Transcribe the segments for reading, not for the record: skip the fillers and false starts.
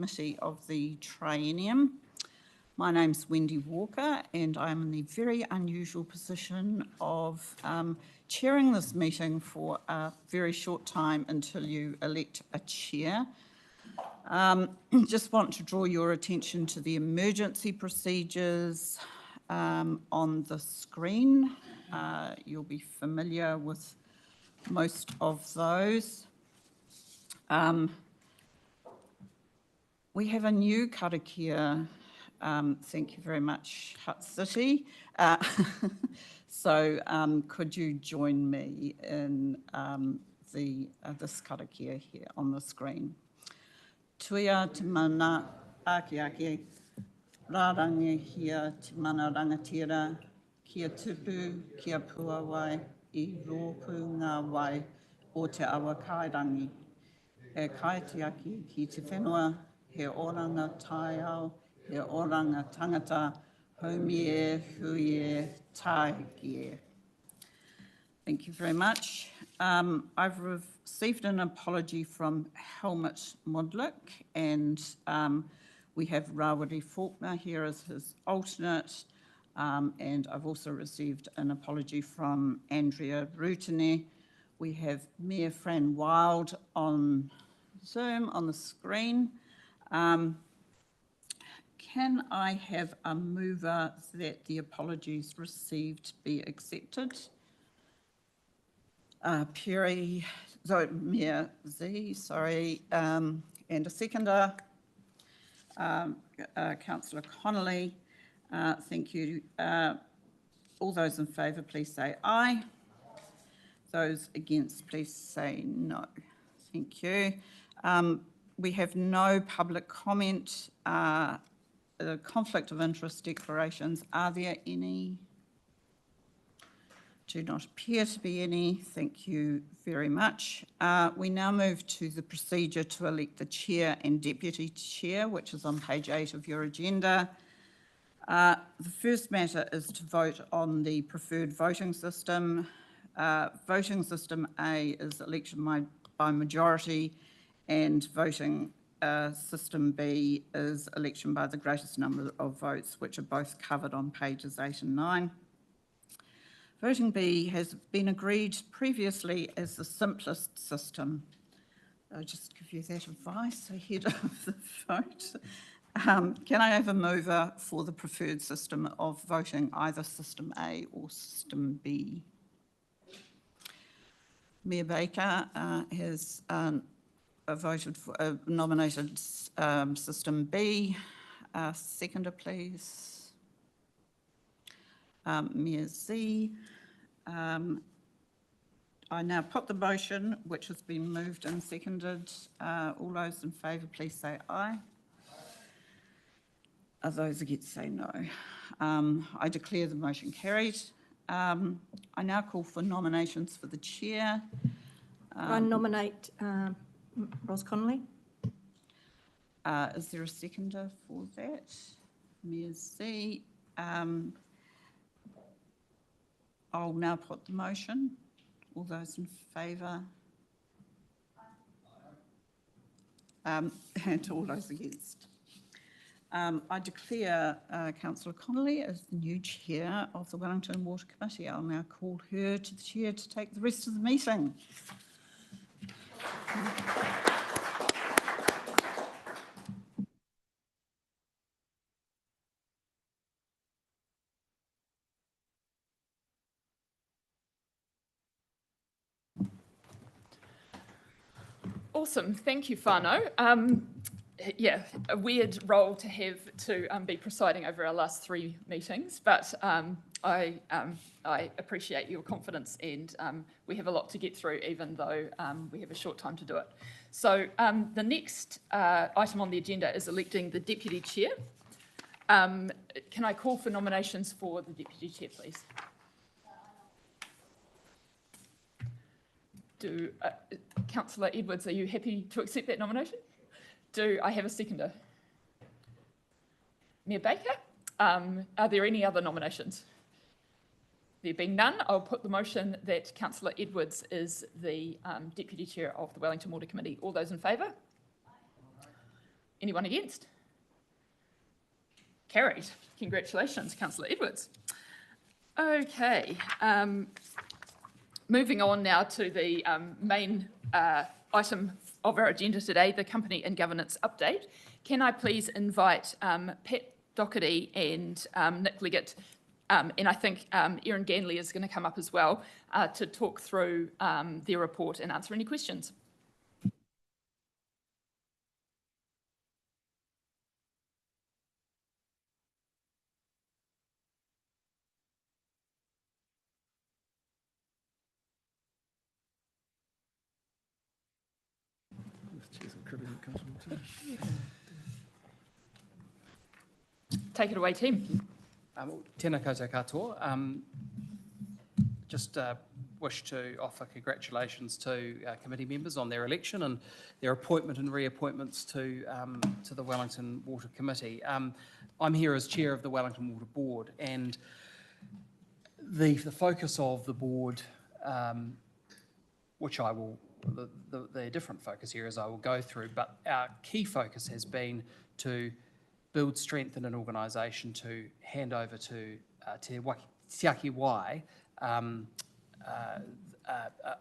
Committee of the Triennium. My name's Wendy Walker and I'm in the very unusual position of chairing this meeting for a very short time until you elect a chair. Just want to draw your attention to the emergency procedures on the screen. You'll be familiar with most of those. We have a new karakia. Thank you very much, Hutt City. So could you join me in this karakia here on the screen? Tuia te mana ake ake, rārangi hia te mana rangatira, kia tupu, kia puawai, I rōpū ngā wai o te awa kairangi. He kaitiaki ki te whenua, he oranga taiao, he oranga tangata, haumie, huie, tāhekie. Thank you very much. I've received an apology from Helmut Modlik, and we have Rawiri Faulkner here as his alternate, and I've also received an apology from Andrea Rutene. We have Mayor Fran Wild on Zoom on the screen. Can I have a mover that the apologies received be accepted? Mayor Z, sorry, and a seconder, Councillor Connolly. Thank you. All those in favour, please say aye. Those against, please say no. Thank you. We have no public comment. Conflict of interest declarations, are there any? Do not appear to be any. Thank you very much. We now move to the procedure to elect the chair and deputy chair, which is on page 8 of your agenda. The first matter is to vote on the preferred voting system. Voting system A is election by majority, and voting system B is election by the greatest number of votes, which are both covered on pages 8 and 9. Voting B has been agreed previously as the simplest system. I'll just give you that advice ahead of the vote. Can I have a mover for the preferred system of voting, either system A or system B? Mayor Baker has voted for nominated system B. Seconder, please. Mayor Z. I now put the motion, which has been moved and seconded. All those in favour, please say aye. Those against, say no. I declare the motion carried. I now call for nominations for the chair. I nominate Ros Connolly. Is there a seconder for that? Mayor Z. I'll now put the motion. All those in favour? And all those against. I declare Councillor Connolly as the new chair of the Wellington Water Committee. I'll now call her to the chair to take the rest of the meeting. Awesome, thank you, whānau. Yeah, a weird role to have to be presiding over our last 3 meetings, but I appreciate your confidence, and we have a lot to get through, even though we have a short time to do it. So the next item on the agenda is electing the deputy chair. Can I call for nominations for the deputy chair, please? Councillor Edwards, are you happy to accept that nomination? Do I have a seconder? Mayor Baker, are there any other nominations? There being none, I'll put the motion that Councillor Edwards is the Deputy Chair of the Wellington Water Committee. All those in favour? Anyone against? Carried. Congratulations, Councillor Edwards. Okay, moving on now to the main item of our agenda today, the company and governance update. Can I please invite Pat Doherty and Nick Leggett, and I think Erin Ganley is going to come up as well to talk through their report and answer any questions. Take it away, team. Tēnā koutou katoa. Just wish to offer congratulations to committee members on their election and their appointment and reappointments to the Wellington Water Committee. I'm here as chair of the Wellington Water Board, and the focus of the board, which I will, the different focus areas I will go through, but our key focus has been to build strength in an organisation to hand over to Te Ake Wai a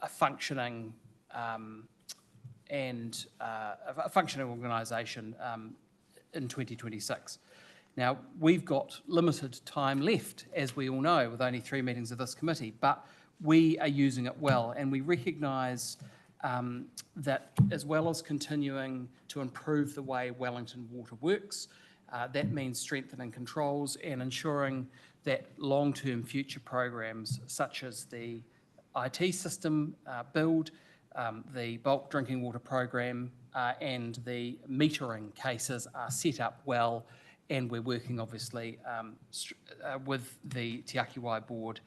functioning and a functioning organisation in 2026. Now, we've got limited time left, as we all know, with only 3 meetings of this committee, but we are using it well, and we recognise that as well as continuing to improve the way Wellington Water works, that means strengthening controls and ensuring that long-term future programs such as the IT system build, the bulk drinking water program and the metering cases are set up well, and we're working obviously with the Te Ake Wai board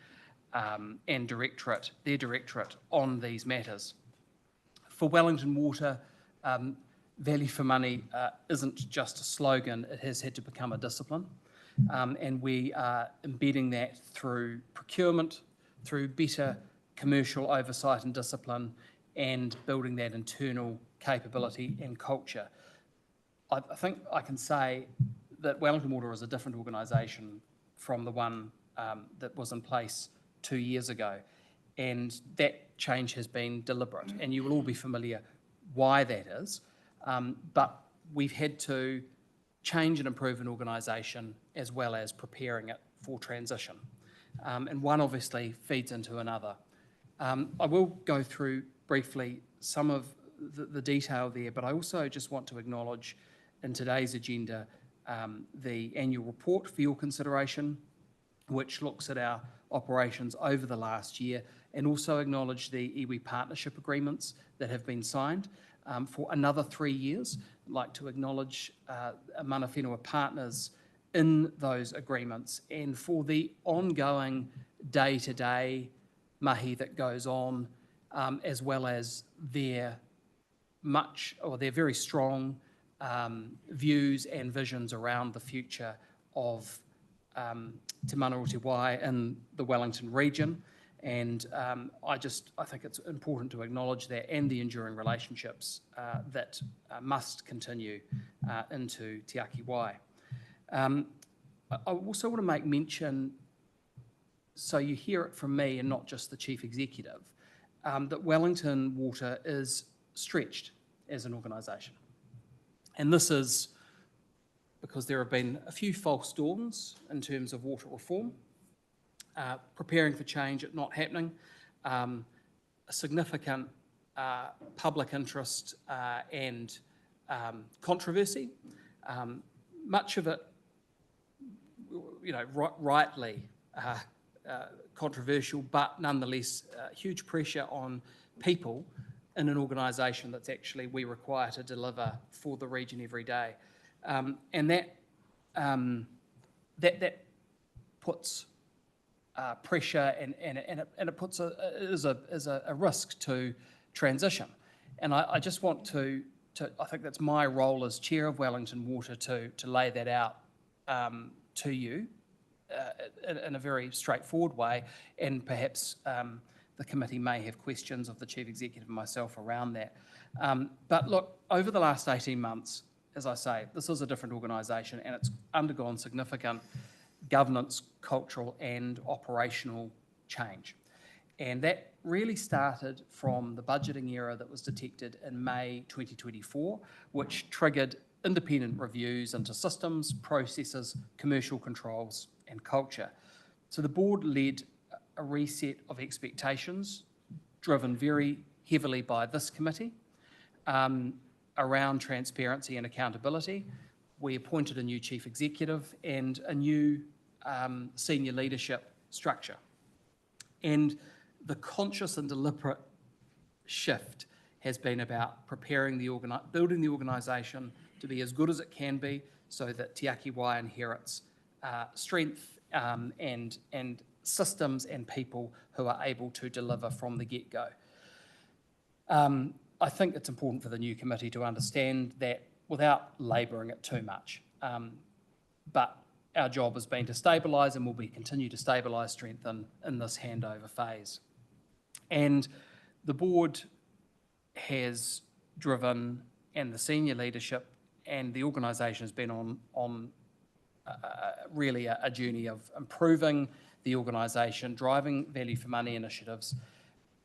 and their directorate on these matters. For Wellington Water, value for money isn't just a slogan, it has had to become a discipline. And we are embedding that through procurement, through better commercial oversight and discipline, and building that internal capability and culture. I think I can say that Wellington Water is a different organisation from the one that was in place 2 years ago. And that change has been deliberate, and you will all be familiar why that is. But we've had to change and improve an organisation as well as preparing it for transition. And one obviously feeds into another. I will go through briefly some of the detail there, but I also just want to acknowledge in today's agenda the annual report for your consideration, which looks at our operations over the last year, and also acknowledge the iwi partnership agreements that have been signed for another 3 years. I'd like to acknowledge mana whenua partners in those agreements and for the ongoing day-to-day mahi that goes on, as well as their very strong views and visions around the future of Te Mana o Te Wai in the Wellington region. And I think it's important to acknowledge that and the enduring relationships that must continue into Te Ake Wai. I also want to make mention, so you hear it from me and not just the Chief Executive, that Wellington Water is stretched as an organisation. And this is because there have been a few false dawns in terms of water reform, preparing for change at not happening, a significant public interest and controversy, much of it, rightly controversial, but nonetheless huge pressure on people in an organisation that's actually we require to deliver for the region every day, and that puts pressure and it puts a risk to transition. And I just want to I think that's my role as chair of Wellington Water to lay that out to you in a very straightforward way, and perhaps the committee may have questions of the Chief Executive and myself around that. But look, over the last 18 months, as I say, this is a different organisation and it's undergone significant governance, cultural and operational change. And that really started from the budgeting error that was detected in May 2024, which triggered independent reviews into systems, processes, commercial controls and culture. So the board led a reset of expectations, driven very heavily by this committee, around transparency and accountability. We appointed a new chief executive and a new senior leadership structure. And the conscious and deliberate shift has been about preparing building the organisation to be as good as it can be so that Te Ake Wai inherits strength and systems and people who are able to deliver from the get-go. I think it's important for the new committee to understand that without labouring it too much. But our job has been to stabilise and will be continue to stabilise, strengthen in this handover phase. And the board has driven, and the senior leadership and the organisation has been on really a journey of improving the organisation, driving value for money initiatives,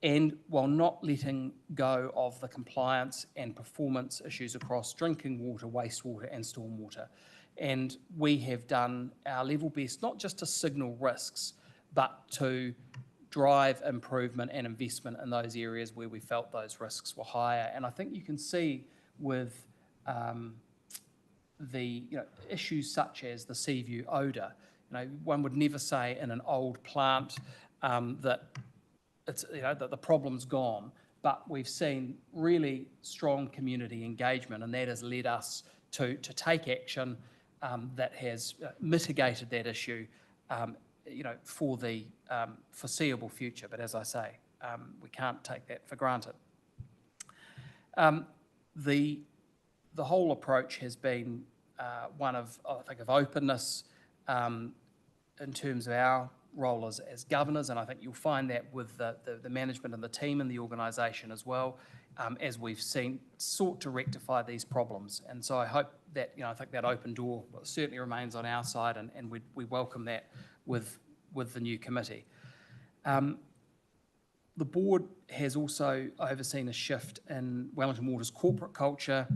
and while not letting go of the compliance and performance issues across drinking water, wastewater and stormwater. And we have done our level best, not just to signal risks, but to drive improvement and investment in those areas where we felt those risks were higher. And I think you can see with the issues such as the sea view odour, one would never say in an old plant that it's that the problem's gone, but we've seen really strong community engagement, and that has led us to take action that has mitigated that issue, for the foreseeable future. But as I say, we can't take that for granted. The whole approach has been one of, I think, of openness in terms of our role as governors, and I think you'll find that with the management and the team in the organisation as well, as we've sought to rectify these problems. And so I hope that, I think that open door certainly remains on our side, and we welcome that with the new committee. The board has also overseen a shift in Wellington Water's corporate culture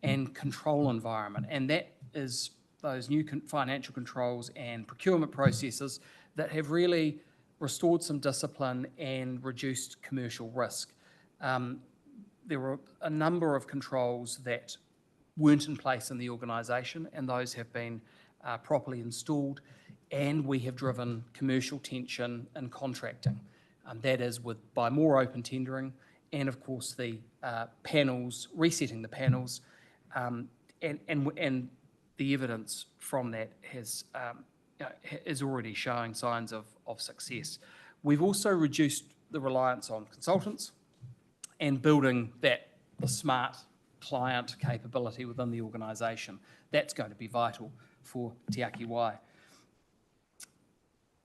and control environment, and that is those new financial controls and procurement processes that have really restored some discipline and reduced commercial risk. There were a number of controls that weren't in place in the organisation, and those have been properly installed, and we have driven commercial tension in contracting. That is by more open tendering, and of course the panels, resetting the panels, and the evidence from that is already showing signs of success. We've also reduced the reliance on consultants and building the smart client capability within the organisation. That's going to be vital for Te Ake Wai.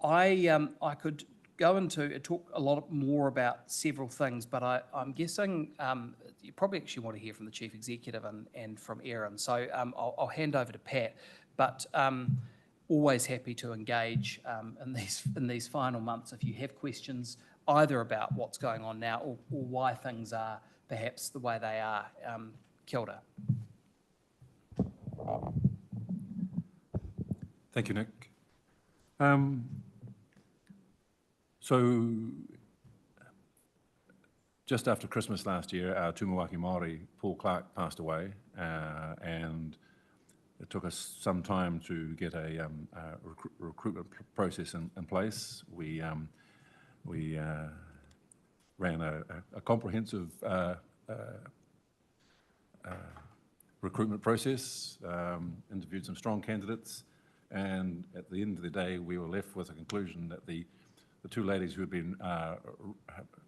I could go into talk a lot more about several things, but I'm guessing you probably actually want to hear from the Chief Executive and from Erin. So I'll hand over to Pat, but always happy to engage in these final months if you have questions, either about what's going on now or why things are perhaps the way they are. Kia ora. Thank you, Nick. So, just after Christmas last year, our tūmawaki Māori, Paul Clark, passed away, and it took us some time to get a recruitment process in place. We ran a comprehensive recruitment process, interviewed some strong candidates, and at the end of the day, we were left with a conclusion that the two ladies who had been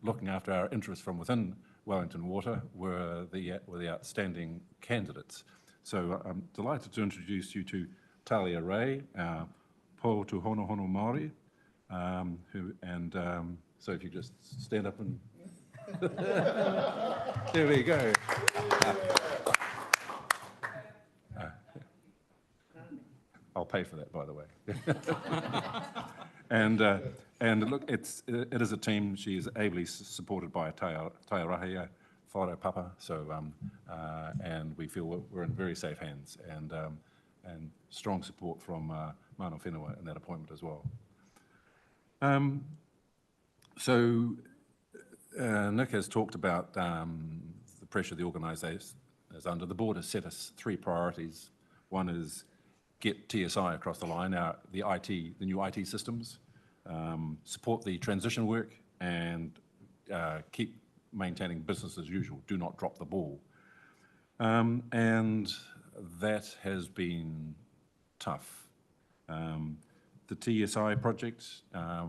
looking after our interests from within Wellington Water were the outstanding candidates. So I'm delighted to introduce you to Talia Ray, our po tūhonohono Māori, so if you just stand up and there we go. pay for that, by the way. And look, it is a team. She is ably supported by Tairahia, whare papa. So, and we feel we're in very safe hands, and strong support from Mana Whenua in that appointment as well. So Nick has talked about the pressure the organisation is under. The board has set us 3 priorities. One is get TSI across the line, the new IT systems, support the transition work, and keep maintaining business as usual. Do not drop the ball. And that has been tough. The TSI project,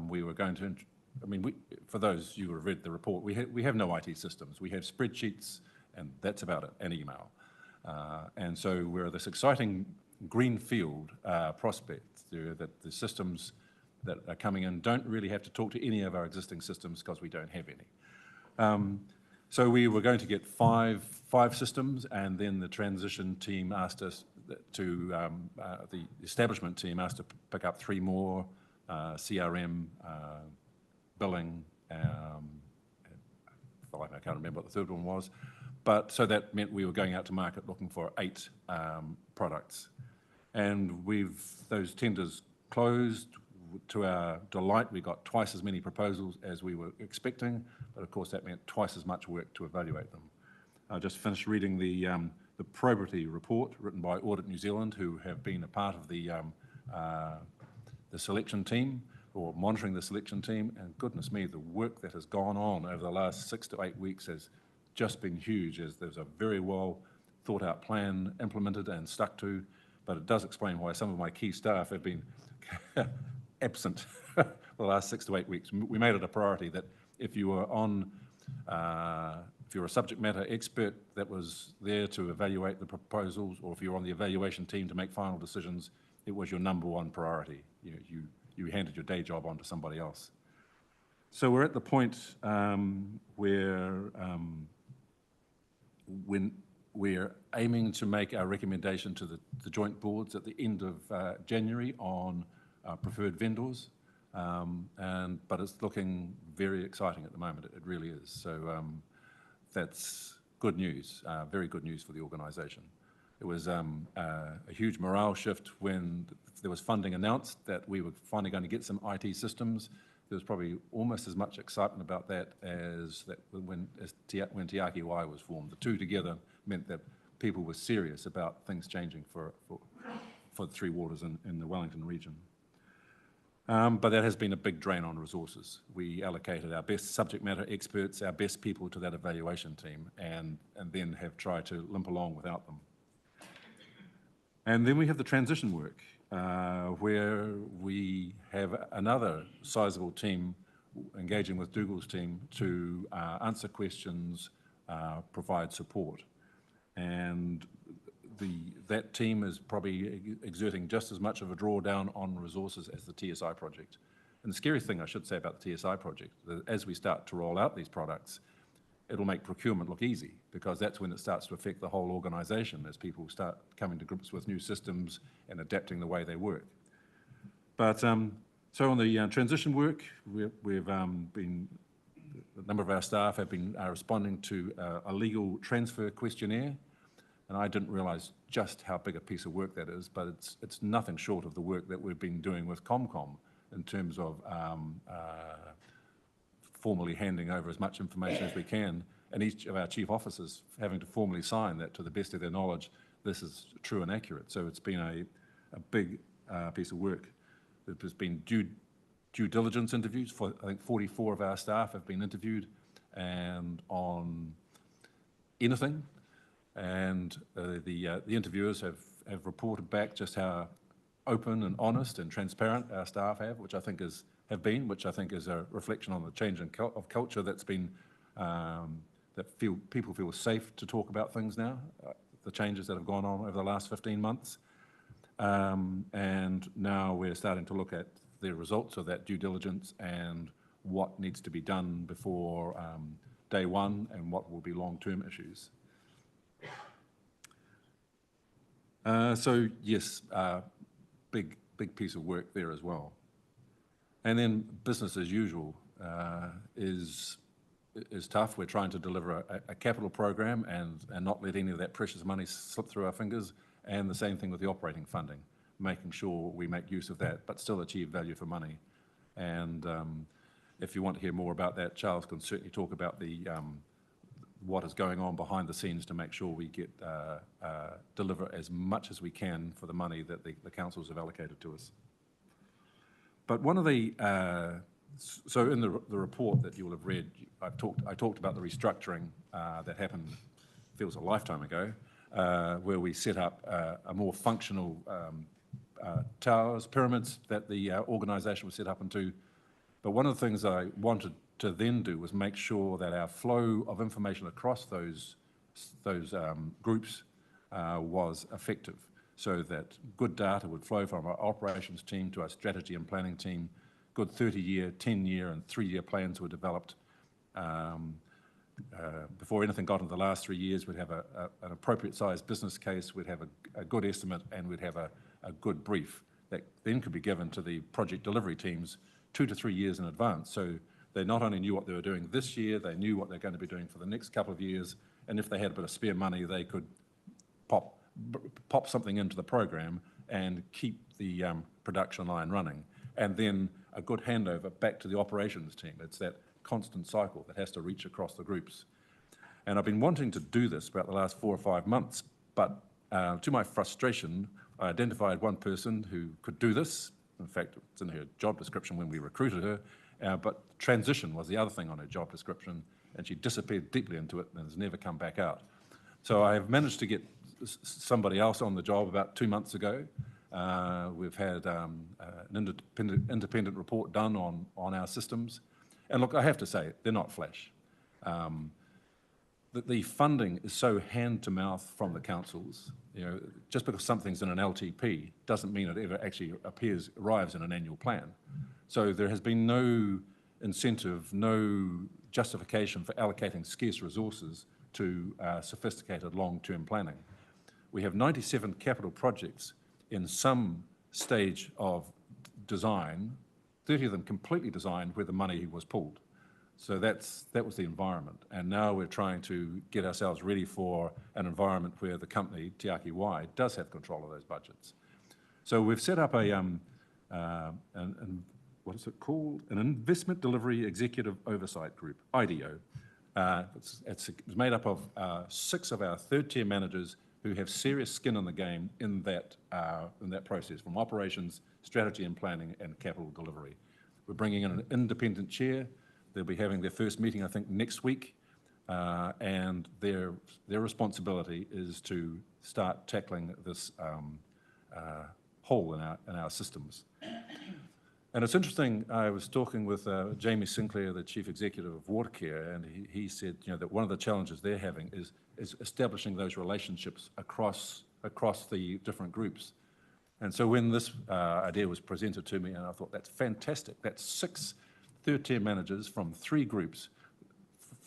we were going to, for those you who have read the report, we have no IT systems. We have spreadsheets, and that's about it, and email. And so we're this exciting greenfield prospect there, that the systems that are coming in don't really have to talk to any of our existing systems because we don't have any. So we were going to get five systems, and then the transition team asked us to, the establishment team asked to pick up 3 more, CRM, billing, I can't remember what the third one was, but so that meant we were going out to market looking for 8 products. And those tenders closed. To our delight, we got twice as many proposals as we were expecting, but of course that meant twice as much work to evaluate them. I just finished reading the probity report written by Audit New Zealand, who have been a part of the selection team, or monitoring the selection team, and goodness me, the work that has gone on over the last 6 to 8 weeks has just been huge, as there's a very well thought out plan implemented and stuck to, but it does explain why some of my key staff have been absent for the last 6 to 8 weeks. We made it a priority that if you were if you're a subject matter expert that was there to evaluate the proposals, or if you're on the evaluation team to make final decisions, it was your #1 priority. You handed your day job on to somebody else. So we're at the point where when we're aiming to make our recommendation to the joint boards at the end of January on preferred vendors, but it's looking very exciting at the moment. It really is. So that's good news, very good news for the organisation. It was a huge morale shift when there was funding announced that we were finally going to get some IT systems. There was probably almost as much excitement about that as when Te Aki Wai was formed. The two together meant that people were serious about things changing for the 3 waters in the Wellington region. But that has been a big drain on resources. We allocated our best subject matter experts, our best people to that evaluation team, and then have tried to limp along without them. And then we have the transition work, where we have another sizable team engaging with Dougal's team to answer questions, provide support. And that team is probably exerting just as much of a drawdown on resources as the TSI project. And the scary thing I should say about the TSI project, that as we start to roll out these products, it'll make procurement look easy, because that's when it starts to affect the whole organisation as people start coming to grips with new systems and adapting the way they work. But so on the transition work, we've been, a number of our staff have been responding to a legal transfer questionnaire. And I didn't realise just how big a piece of work that is, but it's nothing short of the work that we've been doing with ComCom in terms of formally handing over as much information as we can, and each of our chief officers having to formally sign that to the best of their knowledge, this is true and accurate. So it's been a big piece of work. There's been due diligence interviews for, I think, 44 of our staff have been interviewed, and on anything. And the interviewers have reported back just how open and honest and transparent our staff which I think is a reflection on the change of culture that's been people feel safe to talk about things now, the changes that have gone on over the last 15 months. And now we're starting to look at the results of that due diligence and what needs to be done before day one and what will be long-term issues. So yes, big piece of work there as well. And then business as usual is tough. We're trying to deliver a capital program and not let any of that precious money slip through our fingers, and the same thing with the operating funding, making sure we make use of that but still achieve value for money. And if you want to hear more about that, Charles can certainly talk about what is going on behind the scenes to make sure we get deliver as much as we can for the money that the councils have allocated to us. But one of the so in the report that you will have read, I talked about the restructuring that happened, feels a lifetime ago, where we set up a more functional towers, pyramids that the organisation was set up into. But one of the things I wanted to then do was make sure that our flow of information across those groups was effective, so that good data would flow from our operations team to our strategy and planning team. Good 30-year, 10-year and 3-year plans were developed. Before anything got into the last 3 years, we'd have an appropriate sized business case, we'd have a good estimate, and we'd have a good brief that then could be given to the project delivery teams 2 to 3 years in advance. So they not only knew what they were doing this year, they knew what they're going to be doing for the next couple of years, and if they had a bit of spare money, they could pop something into the program and keep the production line running. And then a good handover back to the operations team. It's that constant cycle that has to reach across the groups. And I've been wanting to do this for about the last 4 or 5 months, but to my frustration, I identified one person who could do this. In fact, it's in her job description when we recruited her, but transition was the other thing on her job description, and she disappeared deeply into it and has never come back out. So I have managed to get somebody else on the job about 2 months ago. We've had an independent report done on our systems. And look, I have to say, they're not flash. The funding is so hand to mouth from the councils. You know, just because something's in an LTP doesn't mean it ever actually arrives in an annual plan. So there has been no incentive, no justification for allocating scarce resources to sophisticated long-term planning. We have 97 capital projects in some stage of design, 30 of them completely designed where the money was pulled. So that was the environment. And now we're trying to get ourselves ready for an environment where the company, Te Ake Wai, does have control of those budgets. So we've set up what is it called? An Investment Delivery Executive Oversight Group, IDO. It's made up of 6 of our third-tier managers who have serious skin in the game in that process, from operations, strategy and planning, and capital delivery. We're bringing in an independent chair. They'll be having their first meeting, I think, next week, and their responsibility is to start tackling this hole in our systems. And it's interesting, I was talking with Jamie Sinclair, the Chief Executive of Watercare, and he said, you know, that one of the challenges they're having is establishing those relationships across the different groups. And so when this idea was presented to me, and I thought, that's fantastic. That's 6 third-tier managers from 3 groups,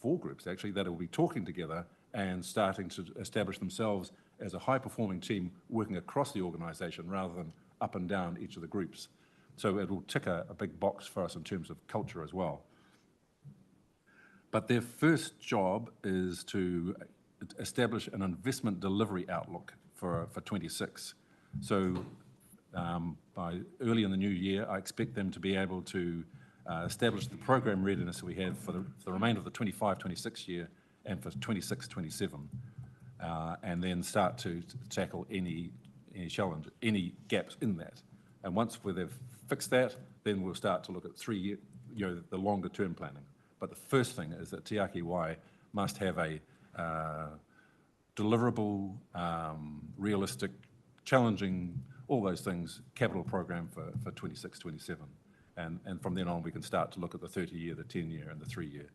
4 groups actually, that will be talking together and starting to establish themselves as a high-performing team working across the organisation rather than up and down each of the groups. So it will tick a big box for us in terms of culture as well. But their first job is to establish an investment delivery outlook for 26. So by early in the new year, I expect them to be able to establish the program readiness we have for the remainder of the 25-26 year and for 26-27, and then start to tackle any challenge, any gaps in that. And once they've fixed that, then we'll start to look at 3-year, you know, the longer term planning. But the first thing is that Te Ake Wai must have a deliverable, realistic, challenging, all those things, capital program for 26-27. And from then on, we can start to look at the 30-year, the 10-year, and the 3-year.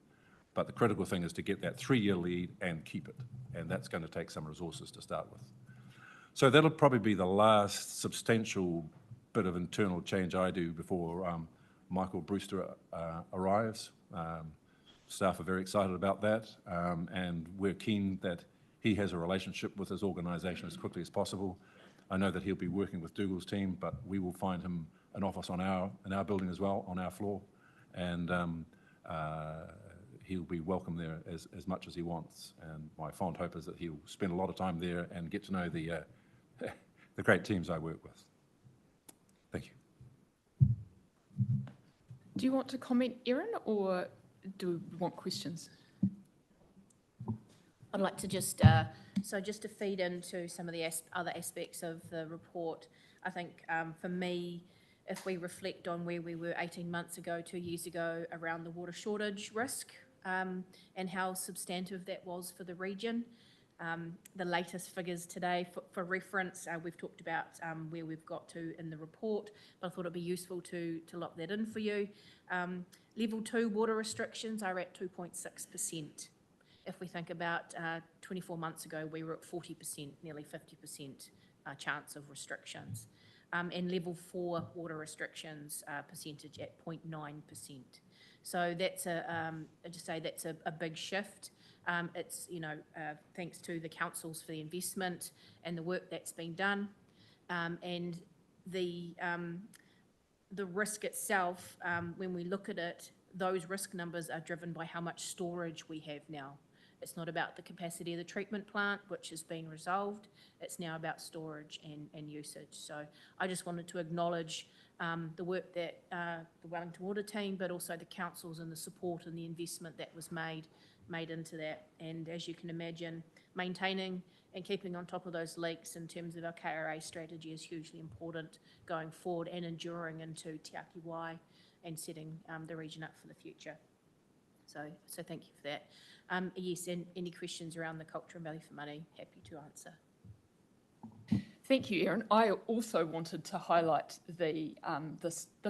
But the critical thing is to get that 3-year lead and keep it. And that's going to take some resources to start with. So that'll probably be the last substantial bit of internal change I do before Michael Brewster arrives. Staff are very excited about that, and we're keen that he has a relationship with his organisation as quickly as possible. I know that he'll be working with Dougal's team, but we will find him an office in our building as well, on our floor, and he'll be welcome there as much as he wants. And my fond hope is that he'll spend a lot of time there and get to know the the great teams I work with. Thank you. Do you want to comment, Erin, or do we want questions? I'd like to just to feed into some of the other aspects of the report. I think for me, if we reflect on where we were 18 months ago, 2 years ago, around the water shortage risk and how substantive that was for the region. The latest figures today, for reference, we've talked about where we've got to in the report, but I thought it'd be useful to lock that in for you. Level 2 water restrictions are at 2.6%. If we think about 24 months ago, we were at 40%, nearly 50% chance of restrictions. And level 4 water restrictions percentage at 0.9%. So that's that's a big shift. It's, thanks to the councils for the investment and the work that's been done. And the risk itself, when we look at it, those risk numbers are driven by how much storage we have now. It's not about the capacity of the treatment plant, which has been resolved. It's now about storage and usage. So I just wanted to acknowledge the work that the Wellington Water team, but also the councils and the support and the investment that was made into that. And as you can imagine, maintaining and keeping on top of those leaks in terms of our KRA strategy is hugely important going forward and enduring into Te Aki Wai and setting the region up for the future. So thank you for that. Yes, and any questions around the culture and value for money, happy to answer. Thank you, Erin. I also wanted to highlight the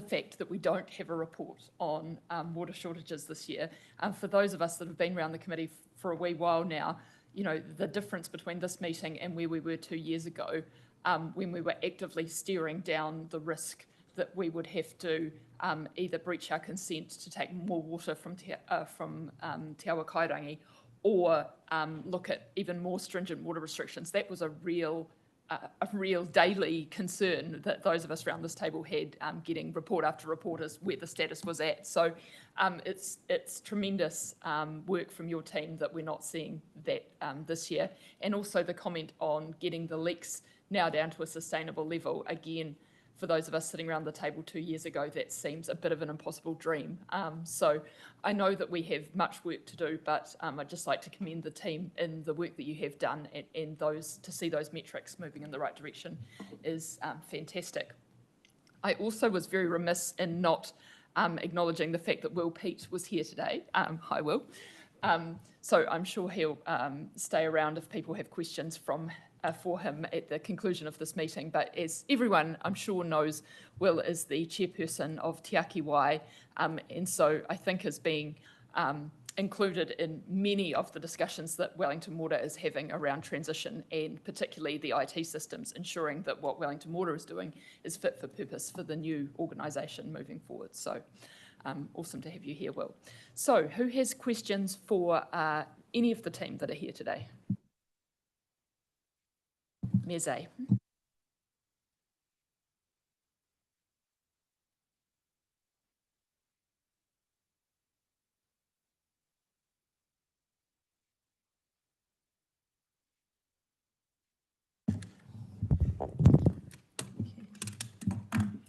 fact that we don't have a report on water shortages this year. For those of us that have been around the committee for a wee while now, the difference between this meeting and where we were 2 years ago, when we were actively steering down the risk that we would have to either breach our consent to take more water from Te Awa Kairangi or look at even more stringent water restrictions. That was a real daily concern that those of us around this table had, getting report after report as where the status was at. So it's tremendous work from your team that we're not seeing that this year. And also the comment on getting the leaks now down to a sustainable level. Again, for those of us sitting around the table 2 years ago, that seems a bit of an impossible dream. So I know that we have much work to do, but I'd just like to commend the team in the work that you have done, and to see those metrics moving in the right direction is fantastic. I also was very remiss in not acknowledging the fact that Will Peat was here today. Hi, Will. So I'm sure he'll stay around if people have questions for him at the conclusion of this meeting. But as everyone I'm sure knows, Will is the chairperson of Te Aki Wai, and so I think is being included in many of the discussions that Wellington Water is having around transition, and particularly the IT systems, ensuring that what Wellington Water is doing is fit for purpose for the new organisation moving forward. So awesome to have you here, Will. So who has questions for any of the team that are here today? Meze.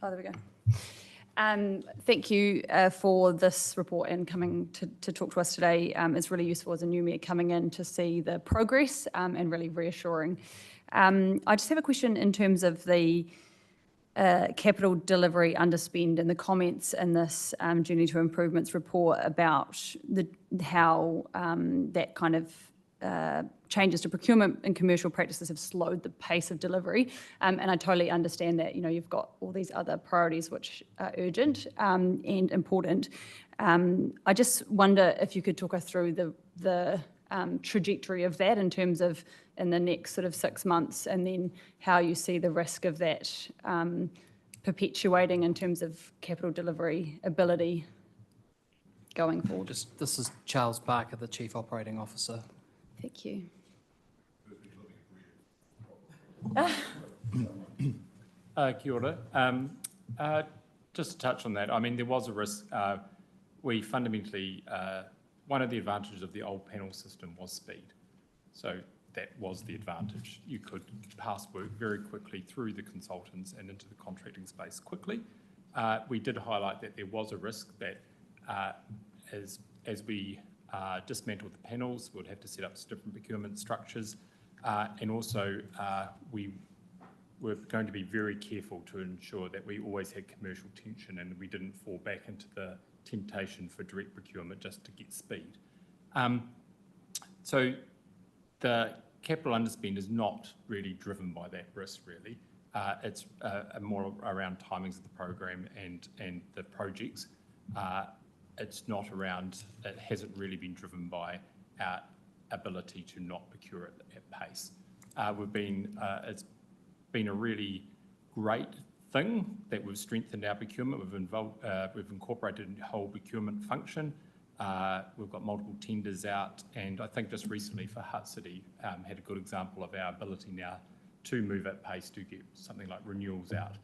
Oh, there we go. Thank you for this report and coming to talk to us today. It's really useful as a new mayor coming in to see the progress and really reassuring. I just have a question in terms of the capital delivery underspend and the comments in this Journey to Improvements report about how that kind of changes to procurement and commercial practices have slowed the pace of delivery. And I totally understand that, you've got all these other priorities which are urgent and important. I just wonder if you could talk us through the trajectory of that in terms of in the next sort of 6 months, and then how you see the risk of that perpetuating in terms of capital delivery ability going forward. This is Charles Barker, the Chief Operating Officer. Thank you. Kia ora. Just to touch on that, I mean, there was a risk. We fundamentally, one of the advantages of the old panel system was speed. So that was the advantage. You could pass work very quickly through the consultants and into the contracting space quickly. We did highlight that there was a risk that as we dismantled the panels, we'd have to set up different procurement structures. And also, we were going to be very careful to ensure that we always had commercial tension and we didn't fall back into the temptation for direct procurement just to get speed. So the capital underspend is not really driven by that risk, really. It's more around timings of the program and the projects. It's not around, it hasn't really been driven by our ability to not procure it at pace. It's been a really great thing that we've strengthened our procurement. We've incorporated a whole procurement function. We've got multiple tenders out, and I think just recently for Hutt City had a good example of our ability now to move at pace to get something like renewals out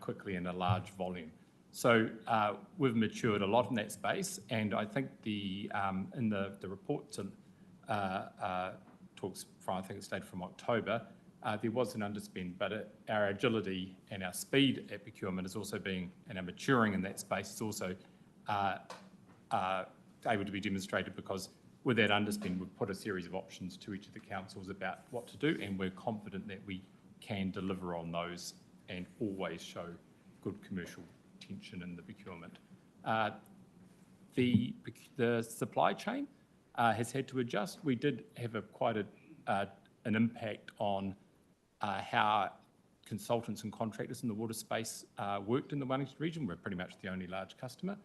quickly in a large volume. So we've matured a lot in that space, and I think in the report talks from, I think it's dated from October, there was an underspend, but our agility and our speed at procurement is also and our maturing in that space is also able to be demonstrated, because with that underspend, we've put a series of options to each of the councils about what to do, and we're confident that we can deliver on those and always show good commercial tension in the procurement. The supply chain has had to adjust. We did have quite an impact on how consultants and contractors in the water space worked in the Wellington region. We're pretty much the only large customer.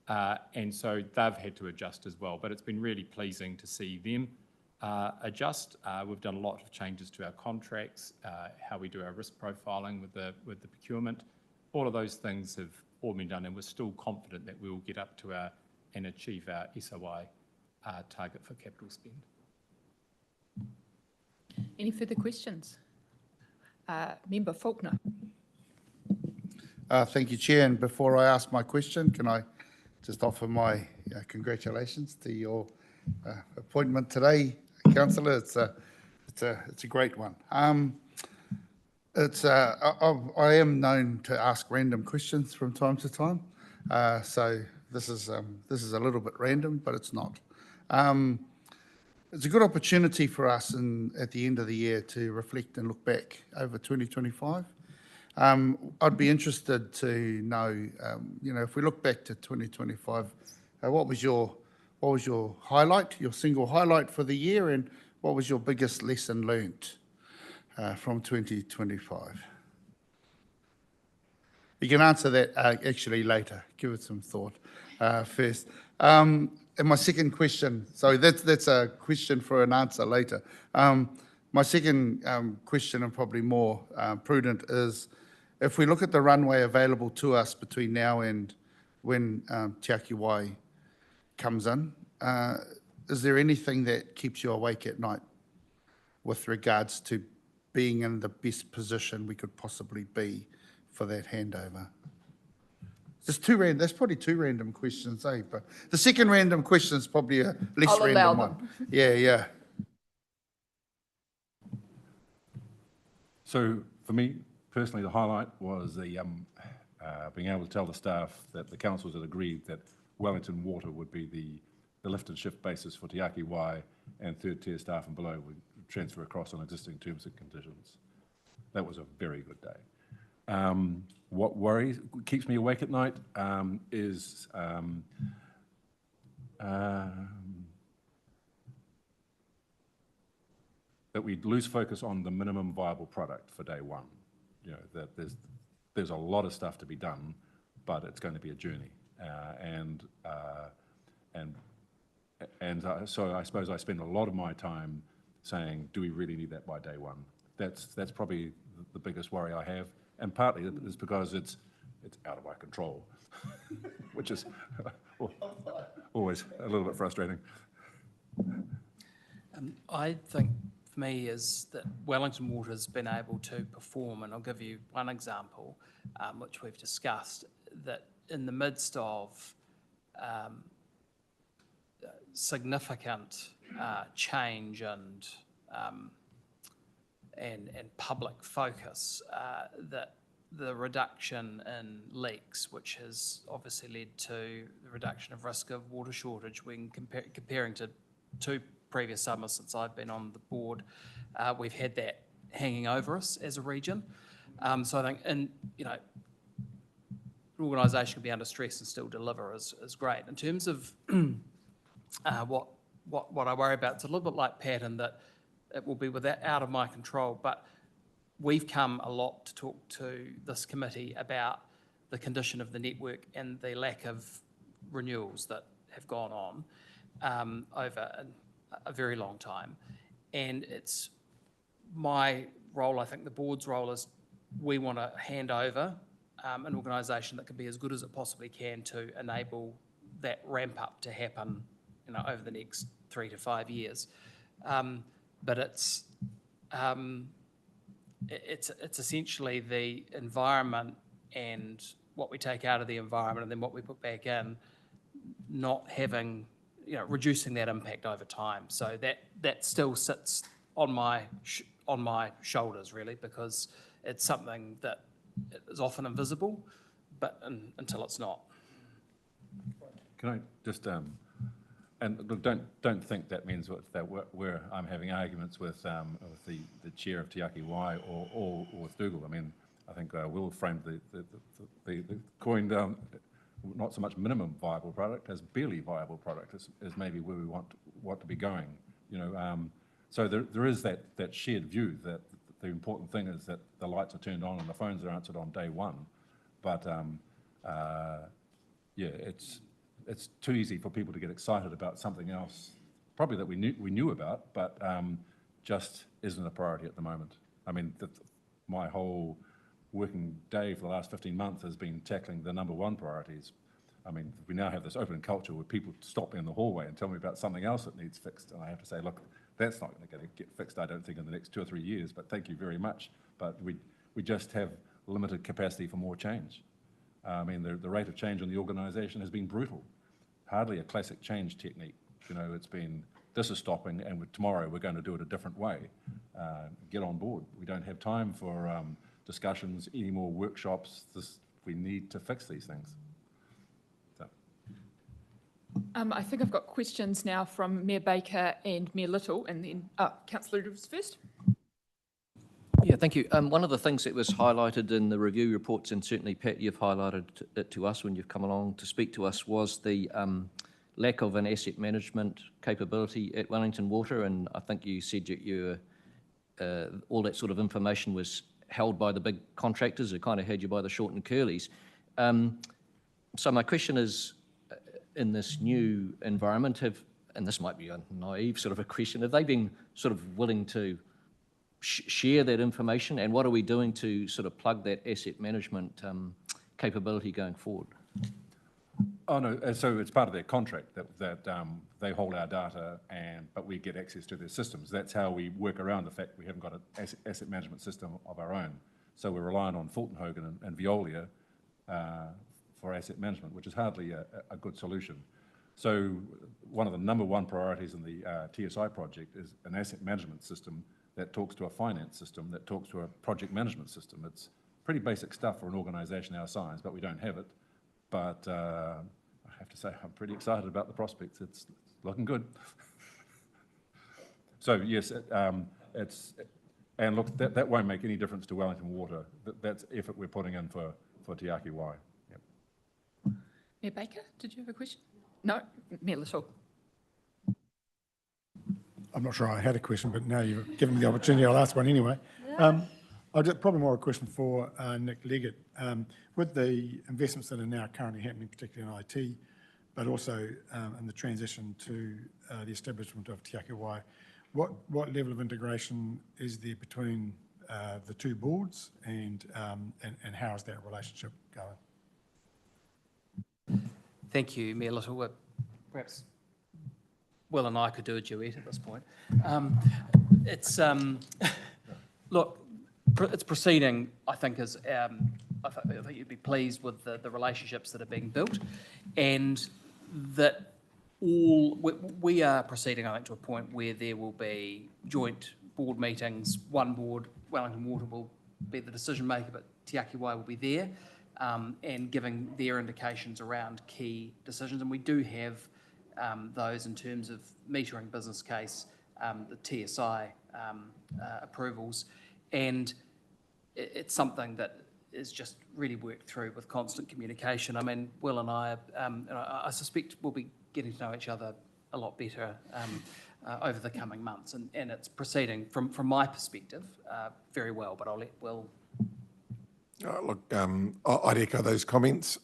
And so they've had to adjust as well, but it's been really pleasing to see them adjust. We've done a lot of changes to our contracts, how we do our risk profiling with the procurement. All of those things have all been done, and we're still confident that we will get up to and achieve our SOI target for capital spend. Any further questions? Member Faulkner. Thank you, Chair. And before I ask my question, can I just offer my congratulations to your appointment today, Councillor. It's a great one. I am known to ask random questions from time to time, so this is a little bit random, but it's not. It's a good opportunity for us at the end of the year to reflect and look back over 2025. I'd be interested to know, if we look back to 2025, what was your highlight, your single highlight for the year, and what was your biggest lesson learnt from 2025? You can answer that actually later. Give it some thought first. And my second question, so that's a question for an answer later. My second question, and probably more prudent, is if we look at the runway available to us between now and when Te Aki Wai comes in, is there anything that keeps you awake at night with regards to being in the best position we could possibly be for that handover? That's probably two random questions, eh? But the second random question is probably a less random one. Yeah. So for me, personally, the highlight was being able to tell the staff that the councils had agreed that Wellington Water would be the lift and shift basis for Te Aki Wai, and third tier staff and below would transfer across on existing terms and conditions. That was a very good day. What keeps me awake at night is that we lose focus on the minimum viable product for day one. That there's a lot of stuff to be done, but it's going to be a journey. So I suppose I spend a lot of my time saying, do we really need that by day one? That's probably the biggest worry I have, and partly it's because it's out of my control, which is always a little bit frustrating. I think for me is that Wellington Water's been able to perform, and I'll give you one example, which we've discussed, that in the midst of significant change and public focus, that the reduction in leaks, which has obviously led to the reduction of risk of water shortage when comparing to two previous summers since I've been on the board, we've had that hanging over us as a region. So I think, an organisation can be under stress and still deliver is great. In terms of what I worry about, it's a little bit like Pat in that it will be out of my control, but we've come a lot to talk to this committee about the condition of the network and the lack of renewals that have gone on over a very long time. And it's my role, I think the board's role is we want to hand over an organisation that can be as good as it possibly can to enable that ramp up to happen, over the next 3 to 5 years. But it's essentially the environment and what we take out of the environment and then what we put back in, not having, reducing that impact over time. So that still sits on my shoulders really, because it's something that is often invisible, but until it's not. Can I just and look, don't think that means that I'm having arguments with the chair of Te Ake Wai or with Dougal. I mean, I think Will framed the coin down, not so much minimum viable product as barely viable product is maybe where we want to be going. So there is that shared view that the important thing is that the lights are turned on and the phones are answered on day one. But yeah, it's too easy for people to get excited about something else, probably that we knew about, but just isn't a priority at the moment. I mean, my whole working day for the last 15 months has been tackling the number one priorities. I mean, we now have this open culture where people stop me in the hallway and tell me about something else that needs fixed, and I have to say, look, that's not going to get fixed, I don't think, in the next 2 or 3 years, but thank you very much. But we just have limited capacity for more change. I mean, the rate of change in the organisation has been brutal. Hardly a classic change technique. It's been, this is stopping, and tomorrow we're going to do it a different way. Get on board. We don't have time for discussions, any more workshops. We need to fix these things. So. I think I've got questions now from Mayor Baker and Mayor Little, and then Councillor Rivers first. Yeah, thank you. One of the things that was highlighted in the review reports, and certainly, Pat, you've highlighted it to us when you've come along to speak to us, was the lack of an asset management capability at Wellington Water, and I think you said all that sort of information was held by the big contractors who kind of had you by the short and curlies. So my question is, in this new environment, and this might be a naive sort of a question, have they been sort of willing to share that information, and what are we doing to sort of plug that asset management capability going forward? Oh no, so it's part of their contract that they hold our data, but we get access to their systems. That's how we work around the fact we haven't got an asset management system of our own. So we're relying on Fulton Hogan and Veolia for asset management, which is hardly a good solution. So one of the number one priorities in the TSI project is an asset management system that talks to a finance system, that talks to a project management system. It's pretty basic stuff for an organisation our size, but we don't have it. But I have to say, I'm pretty excited about the prospects. It's looking good. So yes, and look, that won't make any difference to Wellington Water. That's effort we're putting in for Te Ake Wai. Yep. Mayor Baker, did you have a question? No, Mayor Little. I'm not sure I had a question, but now you've given me the opportunity, I'll ask one anyway. Probably more a question for Nick Leggett. With the investments that are now currently happening, particularly in IT, but also in the transition to the establishment of Te Ake Wai, what level of integration is there between the two boards, and how is that relationship going? Thank you, Mayor Little. Perhaps Will and I could do a duet at this point. It's, look, it's proceeding, I think, I think you'd be pleased with the relationships that are being built, and that we are proceeding, I think, to a point where there will be joint board meetings. One board, Wellington Water, will be the decision maker, but Te Ake Wai will be there, and giving their indications around key decisions. And we do have those in terms of metering business case, the TSI approvals, and it's something that is just really worked through with constant communication. I mean, Will and I suspect we'll be getting to know each other a lot better over the coming months, and it's proceeding from my perspective very well, but I'll let Will. Look, I'd echo those comments.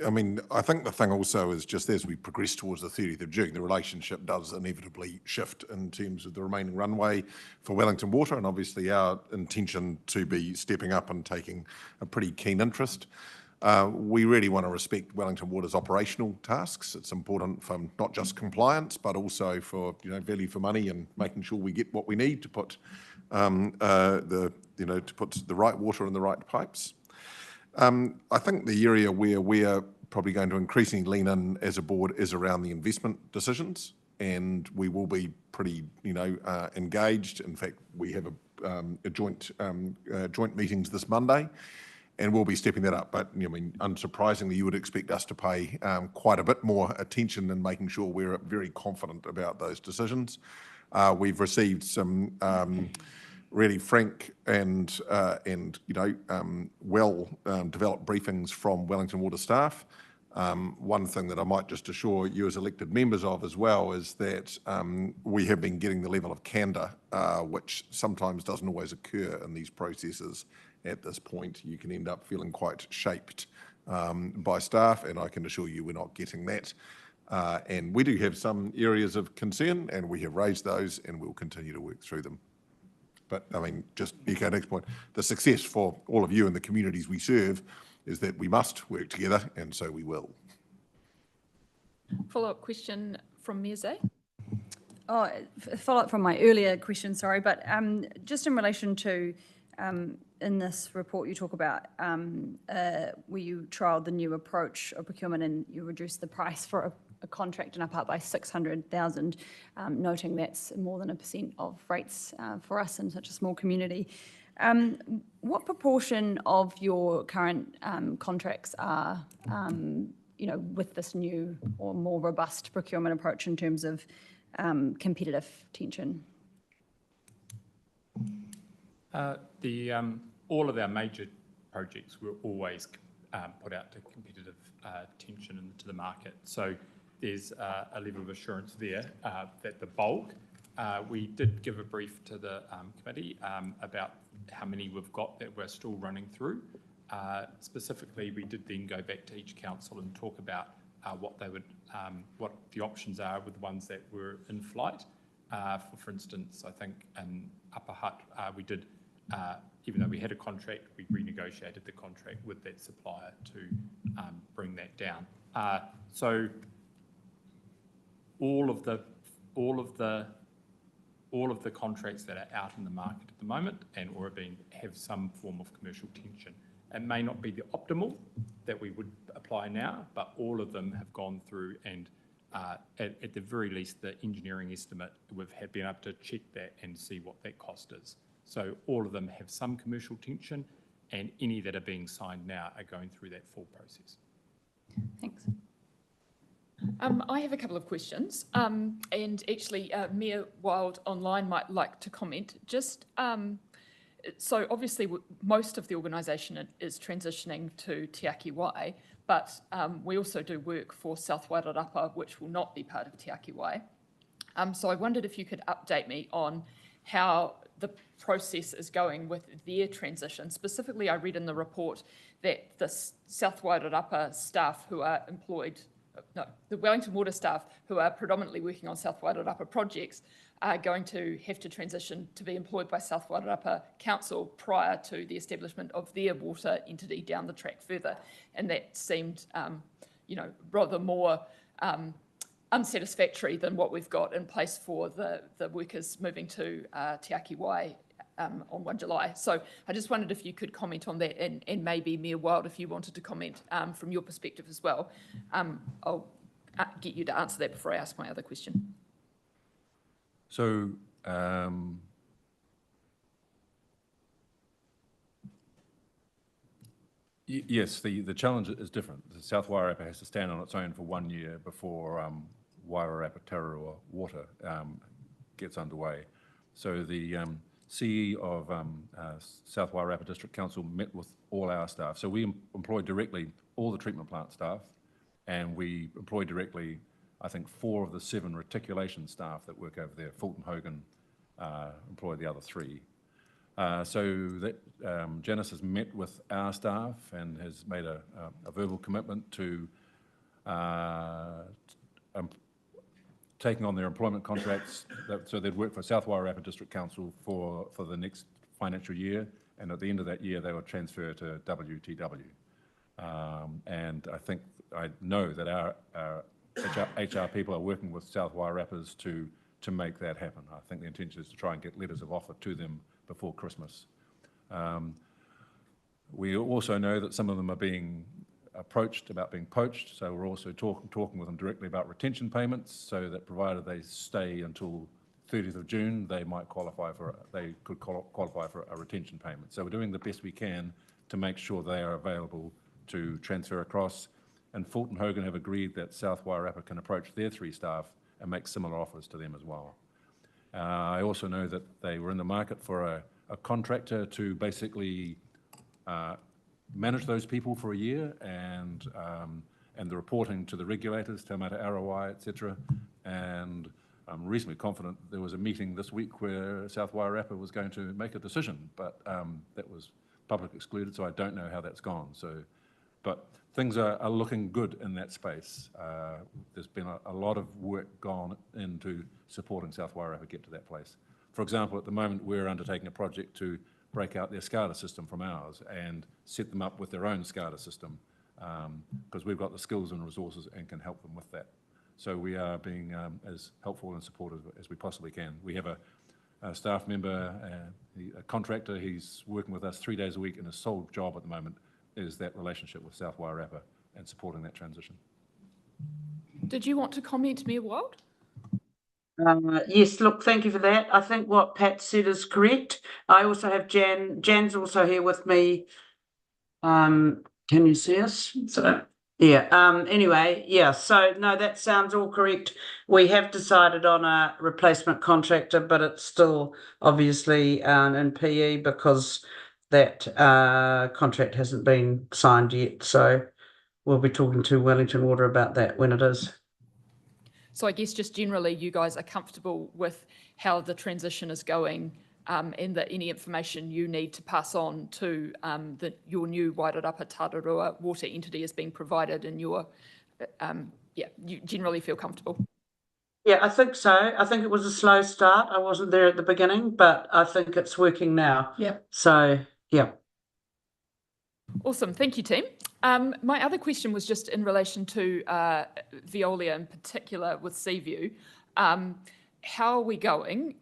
I mean, I think the thing also is just as we progress towards the 30th of June, the relationship does inevitably shift in terms of the remaining runway for Wellington Water, and obviously our intention to be stepping up and taking a pretty keen interest. We really want to respect Wellington Water's operational tasks. It's important for not just compliance, but also for value for money and making sure we get what we need to put to put the right water in the right pipes. I think the area where we're probably going to increasingly lean in as a board is around the investment decisions, and we will be pretty, engaged. In fact, we have a joint meetings this Monday, and we'll be stepping that up. But unsurprisingly, you would expect us to pay quite a bit more attention and making sure we're very confident about those decisions. We've received some really frank and well developed briefings from Wellington Water staff. One thing that I might just assure you as elected members of as well is that we have been getting the level of candour, which sometimes doesn't always occur in these processes. At this point, you can end up feeling quite shaped by staff, and I can assure you we're not getting that. And we do have some areas of concern, and we have raised those, and we'll continue to work through them. But I mean, just echo next point, the success for all of you and the communities we serve is that we must work together, and so we will. Follow-up question from Mirza. Oh, follow-up from my earlier question, sorry, but just in relation to, in this report you talk about where you trialled the new approach of procurement and you reduced the price for a contract in Upper by 600,000, noting that's more than 1% of rates for us in such a small community. What proportion of your current contracts are, with this new or more robust procurement approach in terms of competitive tension? All of our major projects were always put out to competitive tension into the market. So there's a level of assurance there that the bulk, we did give a brief to the committee about how many we've got that we're still running through. Specifically, we did then go back to each council and talk about what the options are with the ones that were in flight. For instance, I think in Upper Hutt, we did, even though we had a contract, we renegotiated the contract with that supplier to bring that down. So all of the contracts that are out in the market at the moment and or have some form of commercial tension. It may not be the optimal that we would apply now, but all of them have gone through, and at the very least, the engineering estimate, we've been able to check that and see what that cost is. So all of them have some commercial tension, and any that are being signed now are going through that full process. Thanks. I have a couple of questions, and actually Mia Wild online might like to comment. Just so obviously most of the organisation is transitioning to Te Ake Wai, but we also do work for South Wairarapa, which will not be part of Te Ake Wai. So I wondered if you could update me on how the process is going with their transition. Specifically, I read in the report that the South Wairarapa staff who are employed, the Wellington Water staff who are predominantly working on South Wairarapa projects are going to have to transition to be employed by South Wairarapa Council prior to the establishment of their water entity down the track further. And that seemed, rather more unsatisfactory than what we've got in place for the workers moving to Te Aki Wai on 1 July. So I just wondered if you could comment on that, and maybe Mayor Wild, if you wanted to comment from your perspective as well. I'll get you to answer that before I ask my other question. So, yes, the challenge is different. The South Wairarapa has to stand on its own for 1 year before Wairarapa Tararua Water gets underway. So the CE of South Wairarapa District Council met with all our staff. So we employ directly all the treatment plant staff, and we employ directly, I think, 4 of the 7 reticulation staff that work over there. Fulton Hogan employ the other 3. So that Janice has met with our staff and has made a verbal commitment to taking on their employment contracts, so they'd work for South Wairarapa District Council for the next financial year, and at the end of that year they will transfer to WTW. And I know that our HR people are working with South Wairarapas to make that happen. I think the intention is to try and get letters of offer to them before Christmas. We also know that some of them are being approached about being poached, so we're also talking with them directly about retention payments, so that provided they stay until 30th of June, they could qualify for a retention payment. So we're doing the best we can to make sure they are available to transfer across. And Fulton Hogan have agreed that South Wairarapa can approach their 3 staff and make similar offers to them as well. I also know that they were in the market for a contractor to basically manage those people for a year, and the reporting to the regulators, Te Mata ROI, etc. And I'm reasonably confident there was a meeting this week where South Wairarapa was going to make a decision, but that was public excluded, so I don't know how that's gone. So, but things are looking good in that space. There's been a lot of work gone into supporting South Wairarapa get to that place. For example, at the moment we're undertaking a project to break out their SCADA system from ours and set them up with their own SCADA system, because we've got the skills and resources and can help them with that. So we are being as helpful and supportive as we possibly can. We have a staff member, a contractor, he's working with us 3 days a week, and his sole job at the moment is that relationship with South Wairarapa and supporting that transition. Did you want to comment, Mayor Wild? Yes, look, thank you for that. I think what Pat said is correct. I also have Jan's also here with me. Can you see us? So, yeah, anyway, yeah, so no, that sounds all correct. We have decided on a replacement contractor, but it's still obviously in PE because that contract hasn't been signed yet. So we'll be talking to Wellington Water about that when it is. So I guess just generally you guys are comfortable with how the transition is going, and that any information you need to pass on to your new Wairarapa Tararua water entity is being provided, and you generally feel comfortable? Yeah, I think so. I think it was a slow start. I wasn't there at the beginning, but I think it's working now. Yeah. So, yeah. Awesome. Thank you, team. My other question was just in relation to Veolia in particular with Seaview. How are we going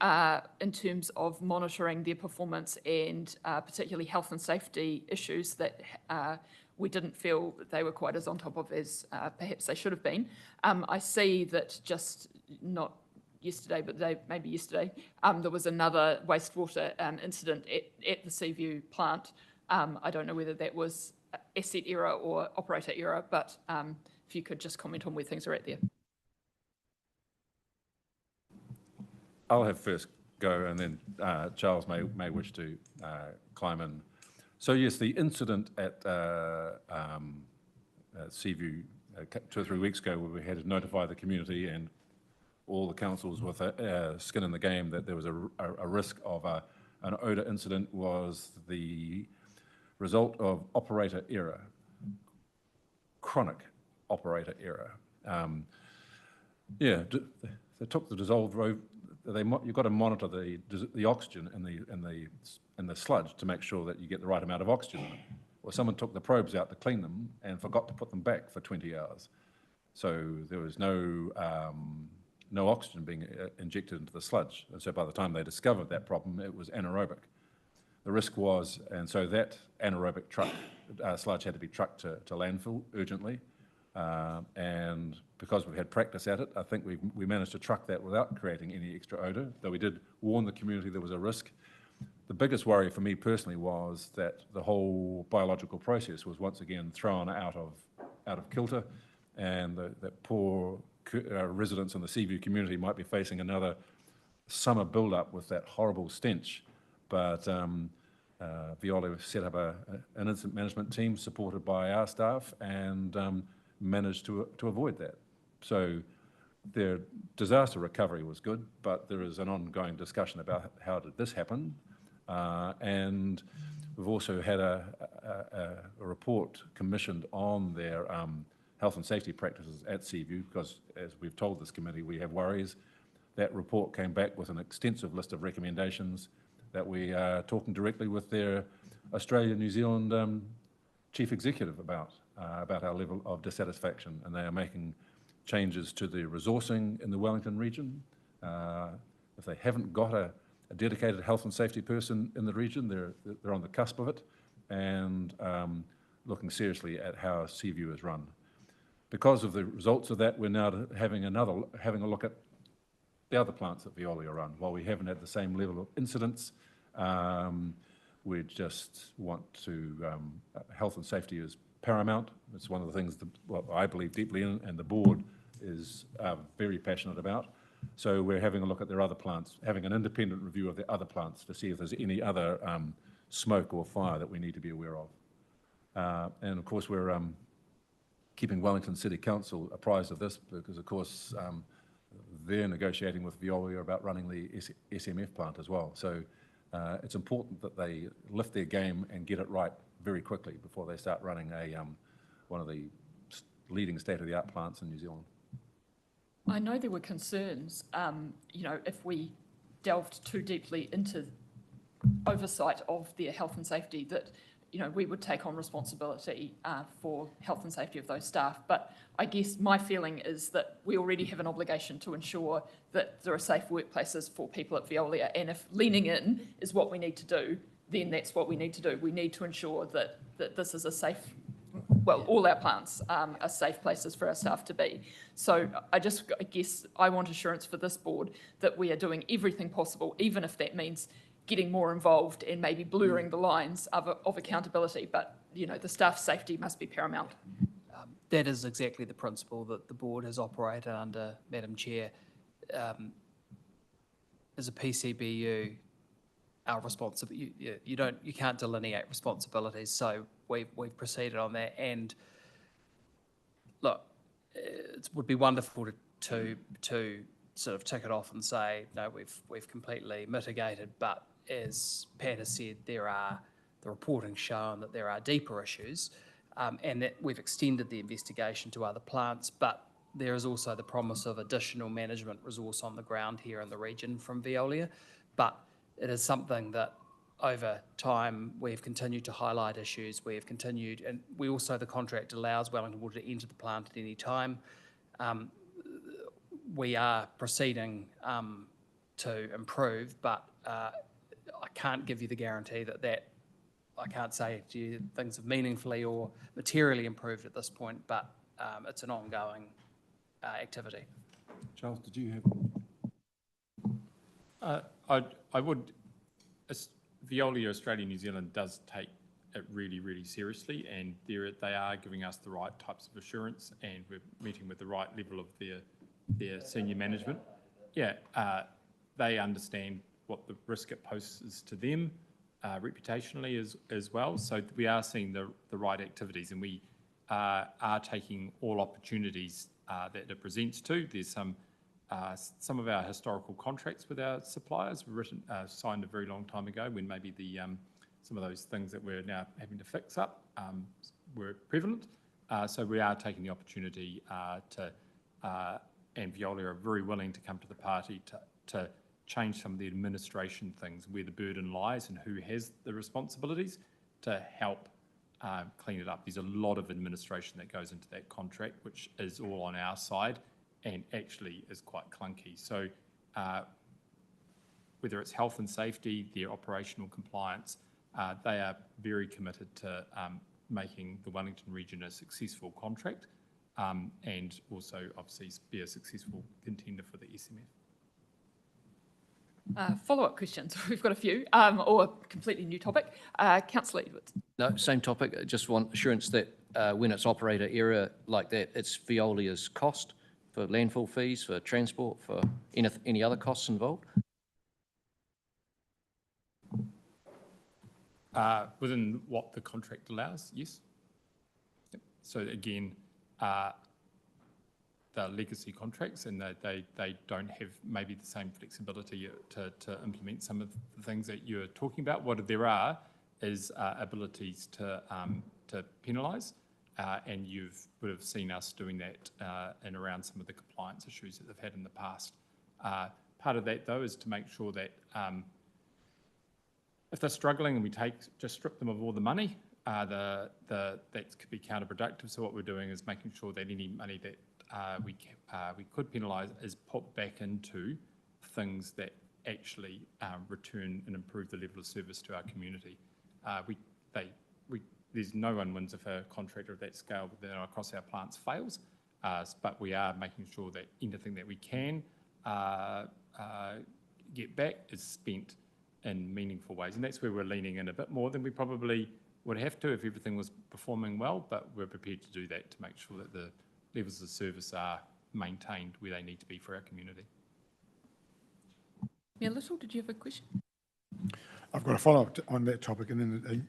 in terms of monitoring their performance and particularly health and safety issues that we didn't feel that they were quite as on top of as perhaps they should have been? I see that just not yesterday, but maybe yesterday, there was another wastewater incident at the Seaview plant. I don't know whether that was asset error or operator error, but if you could just comment on where things are at there. I'll have first go, and then Charles may wish to climb in. So yes, the incident at Seaview 2 or 3 weeks ago, where we had to notify the community and all the councils with skin in the game that there was a risk of an odour incident, was the result of operator error, chronic operator error. They took the dissolved road. You've got to monitor the oxygen in the sludge to make sure that you get the right amount of oxygen in it. Well, someone took the probes out to clean them and forgot to put them back for 20 hours. So there was no oxygen being injected into the sludge. And so by the time they discovered that problem, it was anaerobic. The risk was, and so that anaerobic sludge had to be trucked to landfill urgently. And because we've had practice at it, I think we managed to truck that without creating any extra odour, though we did warn the community there was a risk. The biggest worry for me personally was that the whole biological process was once again thrown out of kilter, and that poor residents in the Seaview community might be facing another summer build-up with that horrible stench. But Veolia set up an incident management team supported by our staff and managed to avoid that. So their disaster recovery was good, but there is an ongoing discussion about how did this happen. And we've also had a report commissioned on their health and safety practices at Seaview, because as we've told this committee, we have worries. That report came back with an extensive list of recommendations that we are talking directly with their Australia-New Zealand chief executive about our level of dissatisfaction, and they are making changes to the resourcing in the Wellington region. If they haven't got a dedicated health and safety person in the region, they're on the cusp of it, and looking seriously at how Seaview is run. Because of the results of that, we're now having a look at the other plants that Veolia run. While we haven't had the same level of incidents, we just want to, health and safety is paramount. It's one of the things that I believe deeply in, and the board is very passionate about. So we're having a look at their other plants, having an independent review of the other plants to see if there's any other smoke or fire that we need to be aware of. And of course, we're keeping Wellington City Council apprised of this, because of course they're negotiating with Veolia about running the SMF plant as well. So it's important that they lift their game and get it right very quickly before they start running one of the leading state-of-the-art plants in New Zealand. I know there were concerns, if we delved too deeply into oversight of their health and safety, that, we would take on responsibility for health and safety of those staff. But I guess my feeling is that we already have an obligation to ensure that there are safe workplaces for people at Veolia. And if leaning in is what we need to do, then that's what we need to do. We need to ensure that this is a safe, well, all our plants are safe places for our staff to be. So I guess I want assurance for this board that we are doing everything possible, even if that means getting more involved and maybe blurring the lines of accountability. But, the staff safety must be paramount. That is exactly the principle that the board has operated under, Madam Chair. As a PCBU, our responsibility, you can't delineate responsibilities, so we've proceeded on that. And look, it would be wonderful to sort of tick it off and say, no, we've completely mitigated, but as Pat has said, the reporting shown that there are deeper issues, and that we've extended the investigation to other plants, but there is also the promise of additional management resource on the ground here in the region from Veolia. But it is something that over time we've continued to highlight issues. We have continued, and we also, the contract allows Wellington Water to enter the plant at any time. We are proceeding to improve, but I can't give you the guarantee that I can't say to you things have meaningfully or materially improved at this point, but it's an ongoing activity. Charles, did you have? I would. Veolia Australia New Zealand does take it really, really seriously, and they are giving us the right types of assurance, and we're meeting with the right level of their senior management. Yeah, they understand what the risk it poses to them reputationally as well. So we are seeing the right activities, and we are taking all opportunities that it presents to. There's some of our historical contracts with our suppliers were signed a very long time ago, when maybe some of those things that we're now having to fix up were prevalent. So we are taking the opportunity and Veolia are very willing to come to the party to change some of the administration things, where the burden lies and who has the responsibilities, to help clean it up. There's a lot of administration that goes into that contract, which is all on our side and actually is quite clunky. So whether it's health and safety, their operational compliance, they are very committed to making the Wellington region a successful contract and also obviously be a successful contender for the SMF. Follow-up questions. We've got a few, or a completely new topic. Councillor Edwards. No, same topic. I just want assurance that when it's operator error like that, it's Veolia's cost for landfill fees, for transport, for any other costs involved? Within what the contract allows, yes. Yep. So again, the legacy contracts, and they don't have maybe the same flexibility to implement some of the things that you're talking about. What there are is abilities to penalise, and you would have seen us doing that and around some of the compliance issues that they've had in the past. Part of that, though, is to make sure that if they're struggling and we just strip them of all the money, that could be counterproductive. So what we're doing is making sure that any money that we could penalise is put back into things that actually return and improve the level of service to our community. There's no one wins if a contractor of that scale across our plants fails, but we are making sure that anything that we can get back is spent in meaningful ways, and that's where we're leaning in a bit more than we probably would have to if everything was performing well, but we're prepared to do that to make sure that the levels of service are maintained where they need to be for our community. Mayor Little, did you have a question? I've got a follow-up on that topic and then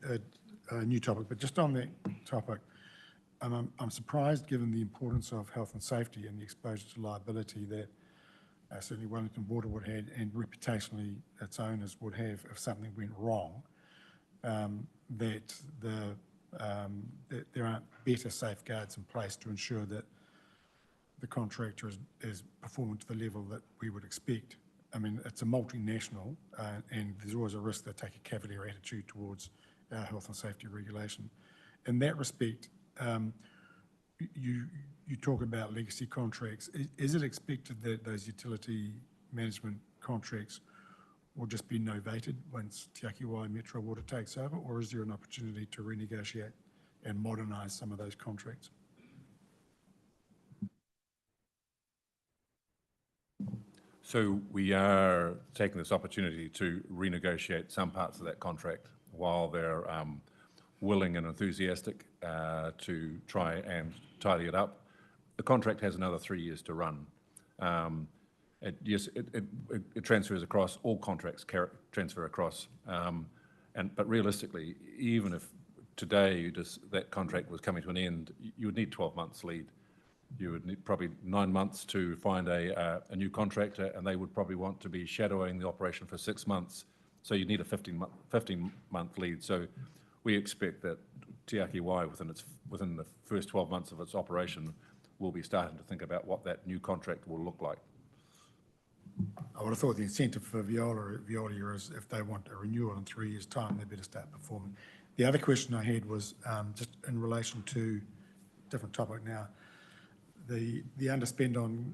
a new topic, but just on that topic, I'm surprised, given the importance of health and safety and the exposure to liability that certainly Wellington Water would have, and reputationally its owners would have if something went wrong, that there aren't better safeguards in place to ensure that the contractor is performing to the level that we would expect. I mean, it's a multinational, and there's always a risk they take a cavalier attitude towards our health and safety regulation. In that respect, you talk about legacy contracts. Is it expected that those utility management contracts will just be novated once Te Ake Wai Metro Water takes over, or is there an opportunity to renegotiate and modernise some of those contracts? So we are taking this opportunity to renegotiate some parts of that contract while they're willing and enthusiastic to try and tidy it up. The contract has another 3 years to run. It transfers across, all contracts transfer across. But realistically, even if today that contract was coming to an end, you would need 12 months lead. You would need probably 9 months to find a new contractor, and they would probably want to be shadowing the operation for 6 months. So you need a 15-month lead. So we expect that Te Ake Wai, within the first 12 months of its operation, will be starting to think about what that new contract will look like. I would have thought the incentive for Veolia is if they want a renewal in 3 years' time, they better start performing. The other question I had was just in relation to a different topic now, the underspend on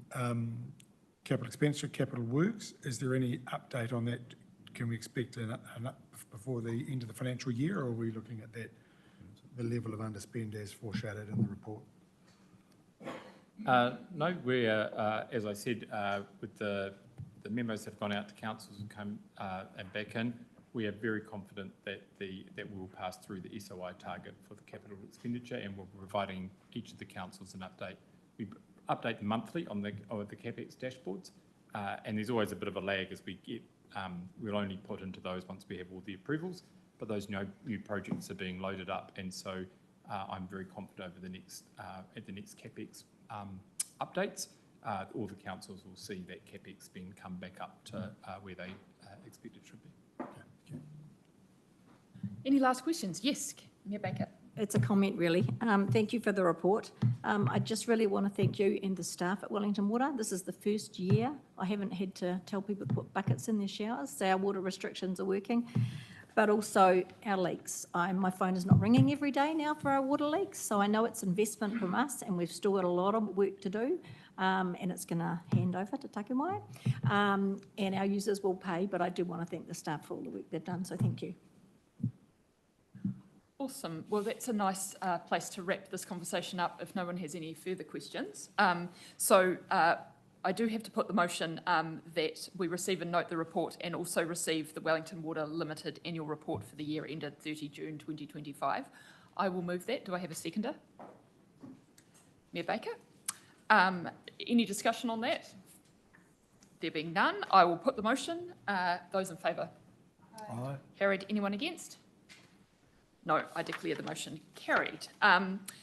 capital expenditure, capital works. Is there any update on that? Can we expect an up before the end of the financial year, or are we looking at that, the level of underspend as foreshadowed in the report? No, we're, as I said, with the memos that have gone out to councils and come and back in, we are very confident that we will pass through the SOI target for the capital expenditure, and we're providing each of the councils an update. We update monthly on the CapEx dashboards, and there's always a bit of a lag as we get. We'll only put into those once we have all the approvals, but those new projects are being loaded up, and so I'm very confident over the next at the next CapEx updates, all the councils will see that CapEx spend come back up to where they expect it should be. Okay. Any last questions? Yes, Mayor Baker. It's a comment, really. Thank you for the report. I just really want to thank you and the staff at Wellington Water. This is the first year I haven't had to tell people to put buckets in their showers, so our water restrictions are working. but also our leaks. My phone is not ringing every day now for our water leaks, so I know it's investment from us, and we've still got a lot of work to do, and it's going to hand over to Takemai, and our users will pay, but I do want to thank the staff for all the work they've done, so thank you. Awesome. Well, that's a nice place to wrap this conversation up if no one has any further questions. I do have to put the motion that we receive and note the report and also receive the Wellington Water Limited annual report for the year ended 30 June 2025. I will move that. Do I have a seconder? Mayor Baker? Any discussion on that? There being none, I will put the motion. Those in favour? Aye. Carried. Anyone against? No, I declare the motion carried.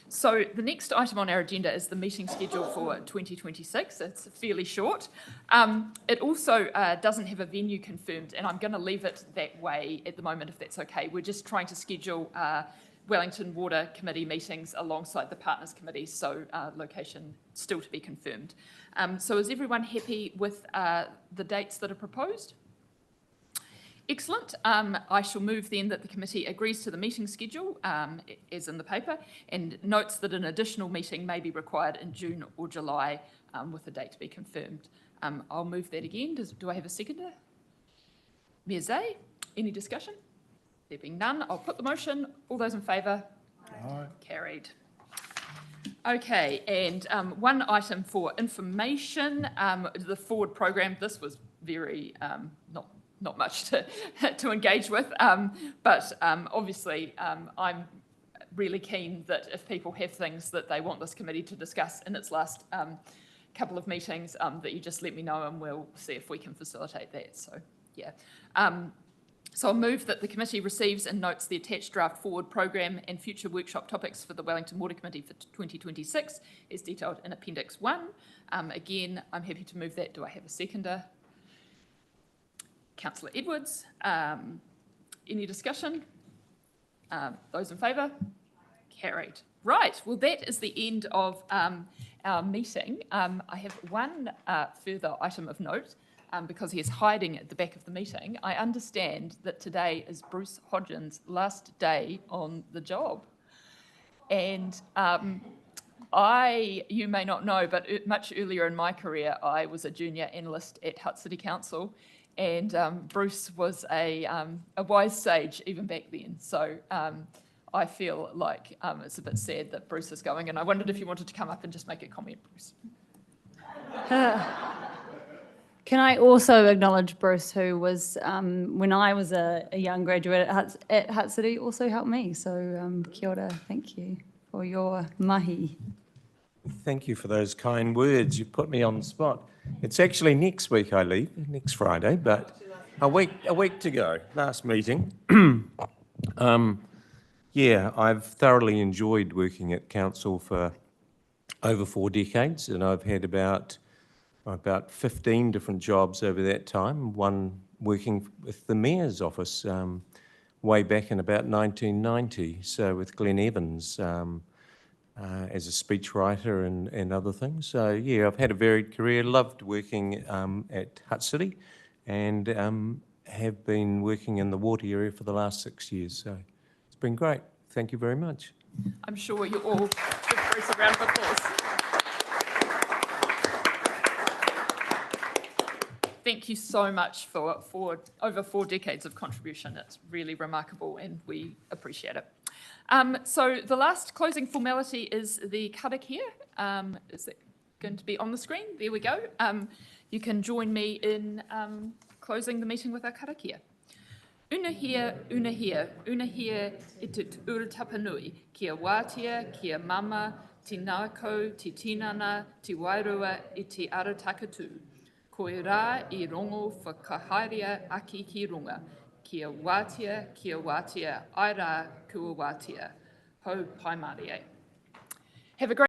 So the next item on our agenda is the meeting schedule for 2026. It's fairly short. It also doesn't have a venue confirmed, and I'm going to leave it that way at the moment if that's okay. We're just trying to schedule Wellington Water Committee meetings alongside the Partners Committee, so location still to be confirmed. So is everyone happy with the dates that are proposed? Excellent. I shall move then that the committee agrees to the meeting schedule, as in the paper, and notes that an additional meeting may be required in June or July with a date to be confirmed. I'll move that again. Do I have a seconder? Mayor Zay, any discussion? There being none, I'll put the motion. All those in favour? Aye. Carried. Okay, and one item for information, the forward program. This was very not much to engage with, but obviously I'm really keen that if people have things that they want this committee to discuss in its last couple of meetings, that you just let me know and we'll see if we can facilitate that. So yeah. So I'll move that the committee receives and notes the attached draft forward program and future workshop topics for the Wellington Water Committee for 2026 as detailed in Appendix 1. Again, I'm happy to move that. Do I have a seconder? Councillor Edwards. Any discussion? Those in favour? Carried. Right, well that is the end of our meeting. I have one further item of note because he is hiding at the back of the meeting. I understand that today is Bruce Hodgins' last day on the job. And you may not know, but much earlier in my career, I was a junior analyst at Hutt City Council. And Bruce was a wise sage even back then. So I feel like it's a bit sad that Bruce is going. And I wondered if you wanted to come up and just make a comment, Bruce. Can I also acknowledge Bruce, who was, when I was a young graduate at Hutt City, also helped me. So kia ora, thank you for your mahi. Thank you for those kind words. You put me on the spot. It's actually next week I leave, next Friday, but a week to go. Last meeting. Yeah, I've thoroughly enjoyed working at council for over 4 decades, and I've had about 15 different jobs over that time. One working with the Mayor's office way back in about 1990, so with Glenn Evans. As a speechwriter and other things. So yeah, I've had a varied career, loved working at Hutt City and have been working in the water area for the last 6 years. So it's been great. Thank you very much. I'm sure you all give Bruce a round of applause. Thank you so much for over 4 decades of contribution. It's really remarkable and we appreciate it. So the last closing formality is the karakia. Is it going to be on the screen? There we go. You can join me in closing the meeting with our karakia. Unahia, unahia, unahia itut uratapanui, kia wātia, kia mama, tinako, ti tinana, ti wairua, i te aratakatū. Koe rā I rongo whakaharia aki ki runga. Kia wātia, ai rā kua wātia. Hau pai Mārie. Have a great